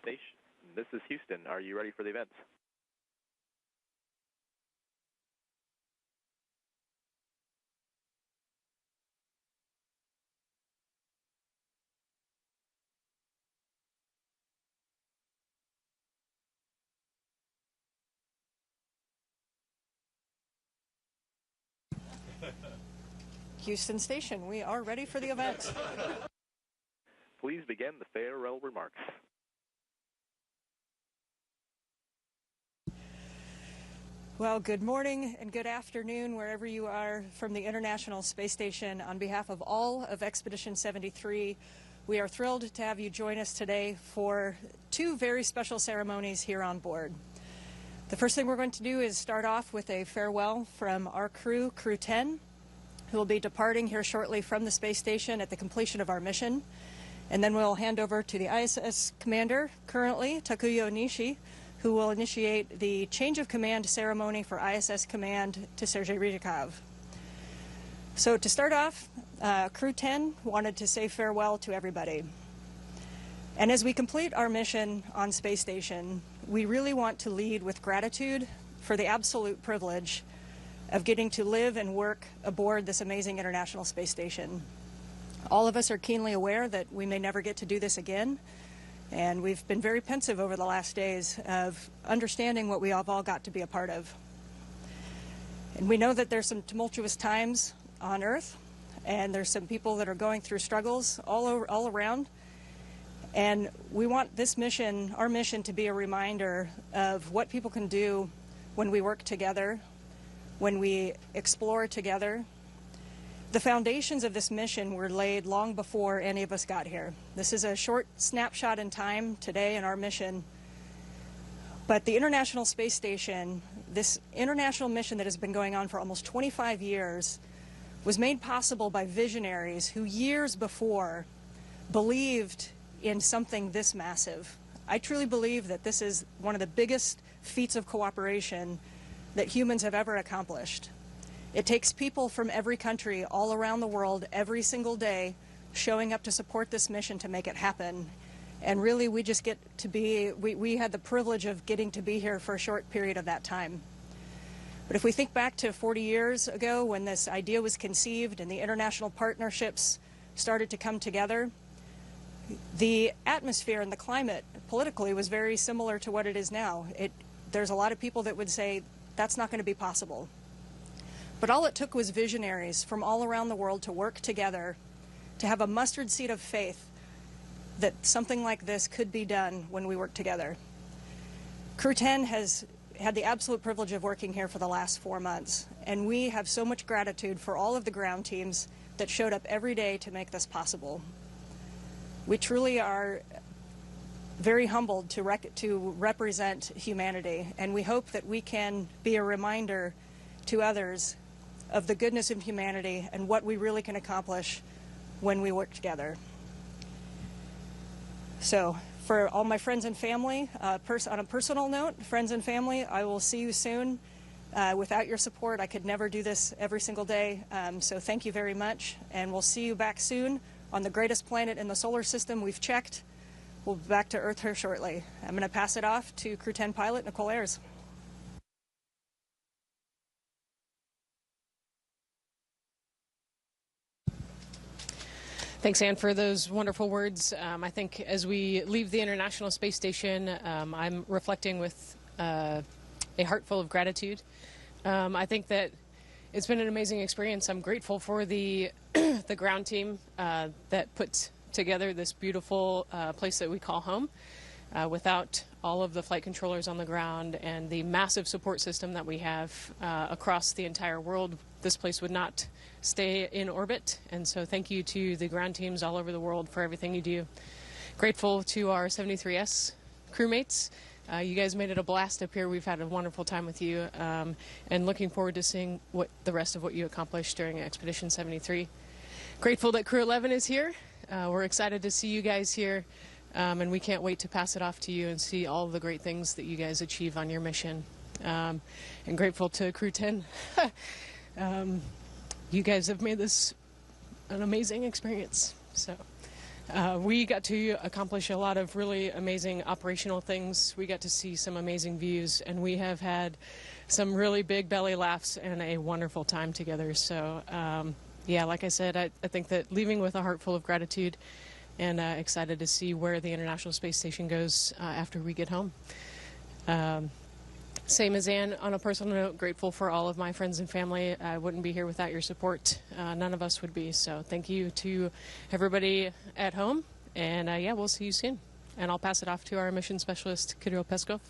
Station, this is Houston. Are you ready for the event? Houston Station, we are ready for the event. Please begin the farewell remarks. Well, good morning and good afternoon wherever you are from the International Space Station. On behalf of all of Expedition 73, we are thrilled to have you join us today for two very special ceremonies here on board. The first thing we're going to do is start off with a farewell from our crew, Crew 10, who will be departing here shortly from the space station at the completion of our mission. And then we'll hand over to the ISS commander, currently, Takuya Onishi, who will initiate the change of command ceremony for ISS command to Sergei Ryzhikov. So to start off, Crew 10 wanted to say farewell to everybody. And as we complete our mission on space station, we really want to lead with gratitude for the absolute privilege of getting to live and work aboard this amazing International Space Station. All of us are keenly aware that we may never get to do this again, and we've been very pensive over the last days of understanding what we have all got to be a part of. And we know that there's some tumultuous times on Earth, and there's some people that are going through struggles all around. And we want this mission, our mission, to be a reminder of what people can do when we work together, when we explore together. The foundations of this mission were laid long before any of us got here. This is a short snapshot in time today in our mission. But the International Space Station, this international mission that has been going on for almost 25 years, was made possible by visionaries who years before believed in something this massive. I truly believe that this is one of the biggest feats of cooperation that humans have ever accomplished. It takes people from every country all around the world every single day showing up to support this mission to make it happen. And really, we just get to be, we had the privilege of getting to be here for a short period of that time. But if we think back to 40 years ago when this idea was conceived and the international partnerships started to come together, the atmosphere and the climate politically was very similar to what it is now. There's a lot of people that would say that's not going to be possible. But all it took was visionaries from all around the world to work together, to have a mustard seed of faith that something like this could be done when we work together. Crew 10 has had the absolute privilege of working here for the last 4 months, and we have so much gratitude for all of the ground teams that showed up every day to make this possible. We truly are very humbled to represent humanity, and we hope that we can be a reminder to others of the goodness of humanity and what we really can accomplish when we work together. So for all my friends and family, on a personal note, friends and family, I will see you soon. Without your support, I could never do this every single day. So thank you very much, and we'll see you back soon on the greatest planet in the solar system we've checked. We'll be back to Earth here shortly. I'm going to pass it off to Crew 10 pilot Nicole Ayers. Thanks, Anne, for those wonderful words. I think as we leave the International Space Station, I'm reflecting with a heart full of gratitude. I think that it's been an amazing experience. I'm grateful for the the ground team that puts together this beautiful place that we call home. Without all of the flight controllers on the ground and the massive support system that we have across the entire world, this place would not stay in orbit. And so thank you to the ground teams all over the world for everything you do. Grateful to our 73S crewmates. You guys made it a blast up here. We've had a wonderful time with you, and looking forward to seeing what the rest of what you accomplished during Expedition 73. Grateful that Crew 11 is here. We're excited to see you guys here, and we can't wait to pass it off to you and see all the great things that you guys achieve on your mission. And grateful to Crew 10. You guys have made this an amazing experience. So We got to accomplish a lot of really amazing operational things. We got to see some amazing views, and we have had some really big belly laughs and a wonderful time together. So, yeah, like I said, I think that leaving with a heart full of gratitude and excited to see where the International Space Station goes after we get home. Same as Anne, on a personal note, grateful for all of my friends and family. I wouldn't be here without your support. None of us would be. So thank you to everybody at home. And yeah, we'll see you soon. And I'll pass it off to our mission specialist, Kirill Peskov.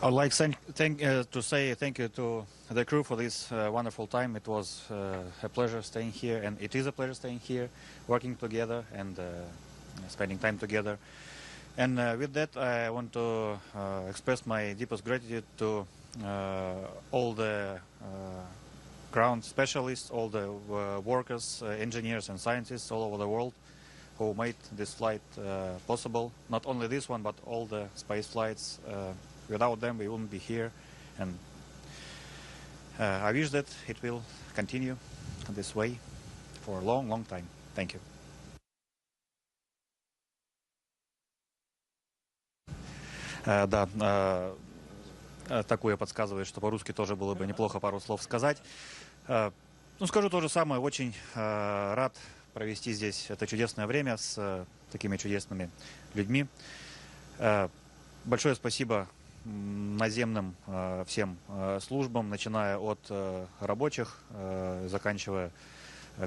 I would like to say thank you to the crew for this wonderful time. It was a pleasure staying here, and it is a pleasure staying here, working together and spending time together. And with that, I want to express my deepest gratitude to all the ground specialists, all the workers, engineers and scientists all over the world who made this flight possible. Not only this one, but all the space flights. Without them, we wouldn't be here. And I wish that it will continue this way for a long, long time. Thank you. Да, такое подсказывает, что по-русски тоже было бы неплохо пару слов сказать. Ну, скажу то же самое. Очень рад провести здесь это чудесное время с такими чудесными людьми. Большое спасибо наземным всем службам, начиная от рабочих, заканчивая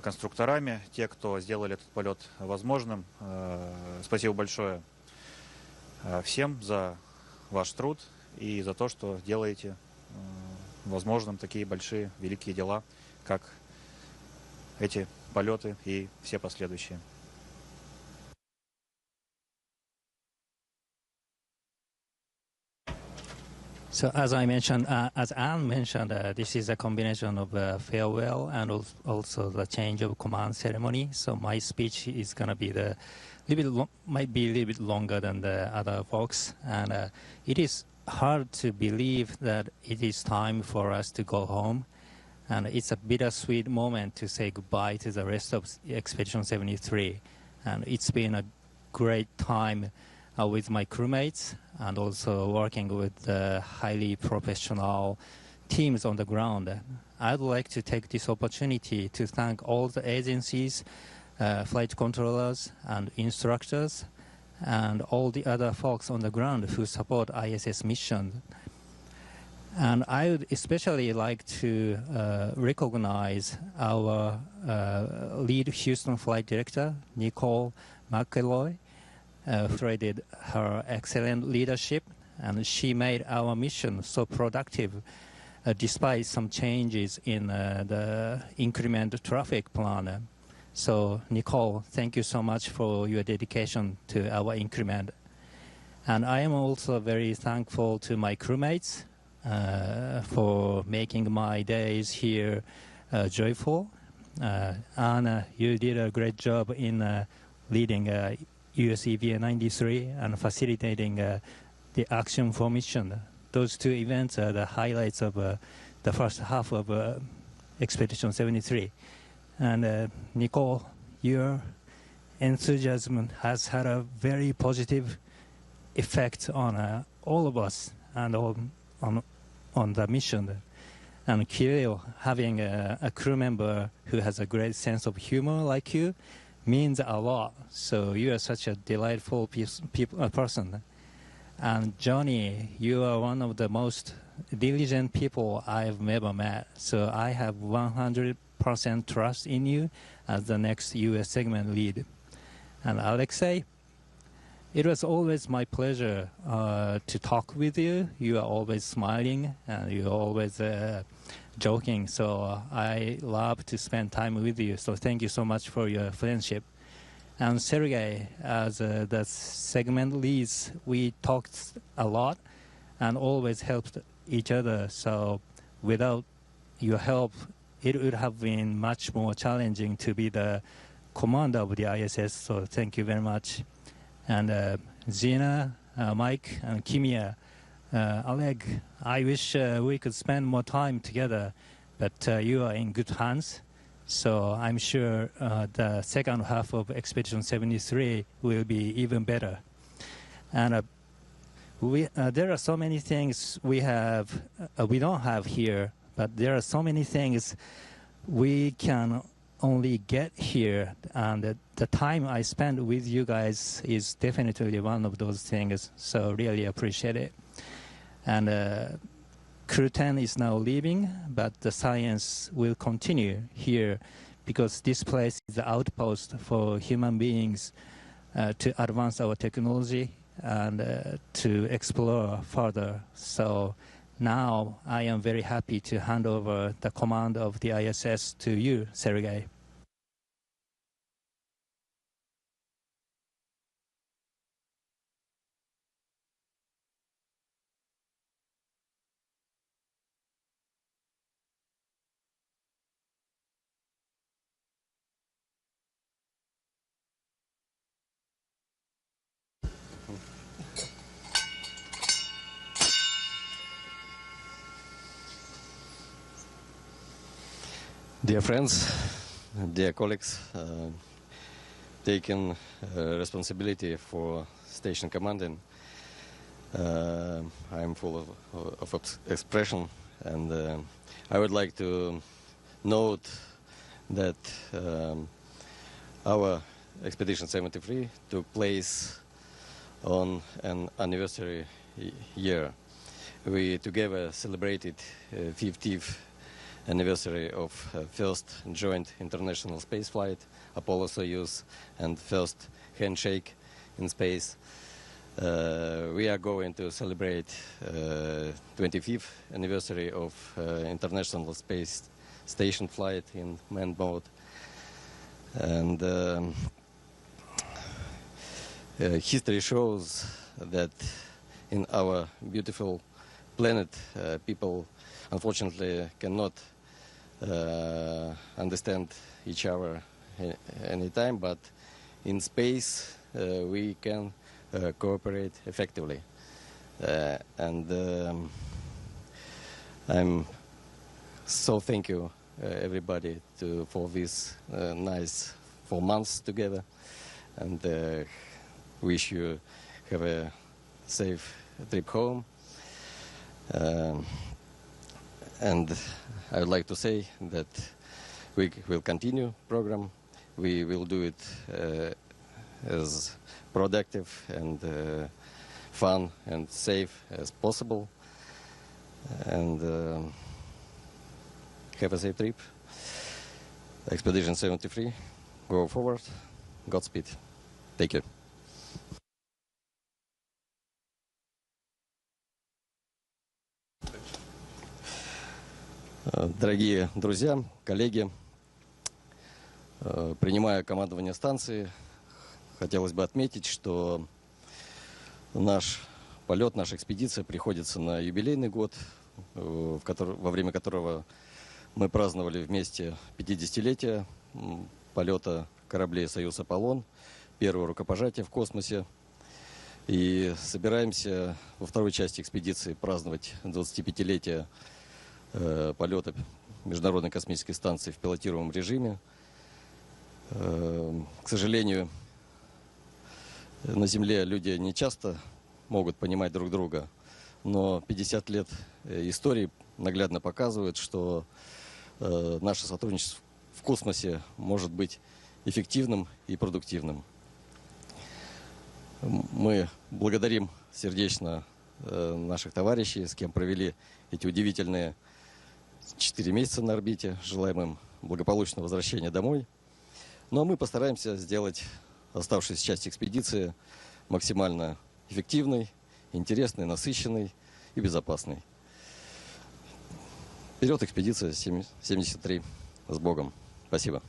конструкторами, те, кто сделали этот полет возможным. Спасибо большое всем за ваш труд и за то, что делаете возможным такие большие, великие дела, как эти полеты и все последующие. So as I mentioned, as Anne mentioned, this is a combination of farewell and also the change of command ceremony. So my speech is going to be might be a little bit longer than the other folks, and it is hard to believe that it is time for us to go home, and it's a bittersweet moment to say goodbye to the rest of Expedition 73, and it's been a great time with my crewmates and also working with the highly professional teams on the ground. I'd like to take this opportunity to thank all the agencies, flight controllers and instructors, and all the other folks on the ground who support ISS mission. And I would especially like to recognize our lead Houston flight director, Nicole McElroy, who traded her excellent leadership, and she made our mission so productive despite some changes in the increment traffic plan. So Nicole, thank you so much for your dedication to our increment. And I am also very thankful to my crewmates for making my days here joyful. Anna, you did a great job in leading US EVA 93 and facilitating the action for mission. Those two events are the highlights of the first half of Expedition 73. And Nicole, your enthusiasm has had a very positive effect on all of us and on the mission. And Kirill, having a crew member who has a great sense of humor like you means a lot. So you are such a delightful person. And Johnny, you are one of the most diligent people I've ever met. So I have 100% trust in you as the next US segment lead. And Alexei, it was always my pleasure to talk with you. You are always smiling and you're always joking. So I love to spend time with you. So thank you so much for your friendship. And Sergey, as the segment leads, we talked a lot and always helped each other. So without your help, it would have been much more challenging to be the commander of the ISS. So thank you very much. And Zina, Mike, and Kimia, Oleg, I wish we could spend more time together, but you are in good hands. So I'm sure the second half of Expedition 73 will be even better. And there are so many things we don't have here, but there are so many things we can only get here. And the time I spend with you guys is definitely one of those things. So really appreciate it. And Crew 10 is now leaving, but the science will continue here because this place is the outpost for human beings to advance our technology and to explore further. So now I am very happy to hand over the command of the ISS to you, Sergei. Dear friends, dear colleagues, taking responsibility for station commanding, I'm full of expression, and I would like to note that our Expedition 73 took place on an anniversary year. We together celebrated 50th anniversary of first joint international space flight, Apollo-Soyuz, and first handshake in space. We are going to celebrate 25th anniversary of International Space Station flight in manned mode. And history shows that in our beautiful planet, people unfortunately cannot understand each other anytime, but in space we can cooperate effectively. And I'm so thank you everybody for this nice 4 months together, and wish you have a safe trip home. And I would like to say that we will continue program. We will do it as productive and fun and safe as possible. And have a safe trip. Expedition 73, go forward. Godspeed. Take care. Дорогие друзья, коллеги, принимая командование станции, хотелось бы отметить, что наш полет, наша экспедиция приходится на юбилейный год, во время которого мы праздновали вместе 50-летие полета кораблей «Союз-Аполлон», первого рукопожатия в космосе. И собираемся во второй части экспедиции праздновать 25-летие полета Международной космической станции в пилотируемом режиме. К сожалению, на Земле люди не часто могут понимать друг друга, но 50 лет истории наглядно показывают, что наше сотрудничество в космосе может быть эффективным и продуктивным. Мы благодарим сердечно наших товарищей, с кем провели эти удивительные 4 месяца на орбите. Желаем им благополучного возвращения домой. Ну а мы постараемся сделать оставшуюся часть экспедиции максимально эффективной, интересной, насыщенной и безопасной. Вперед, экспедиция 73. С Богом. Спасибо.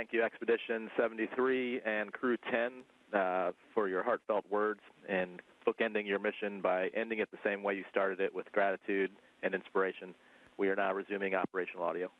thank you, Expedition 73 and Crew 10, for your heartfelt words and bookending your mission by ending it the same way you started it, with gratitude and inspiration. We are now resuming operational audio.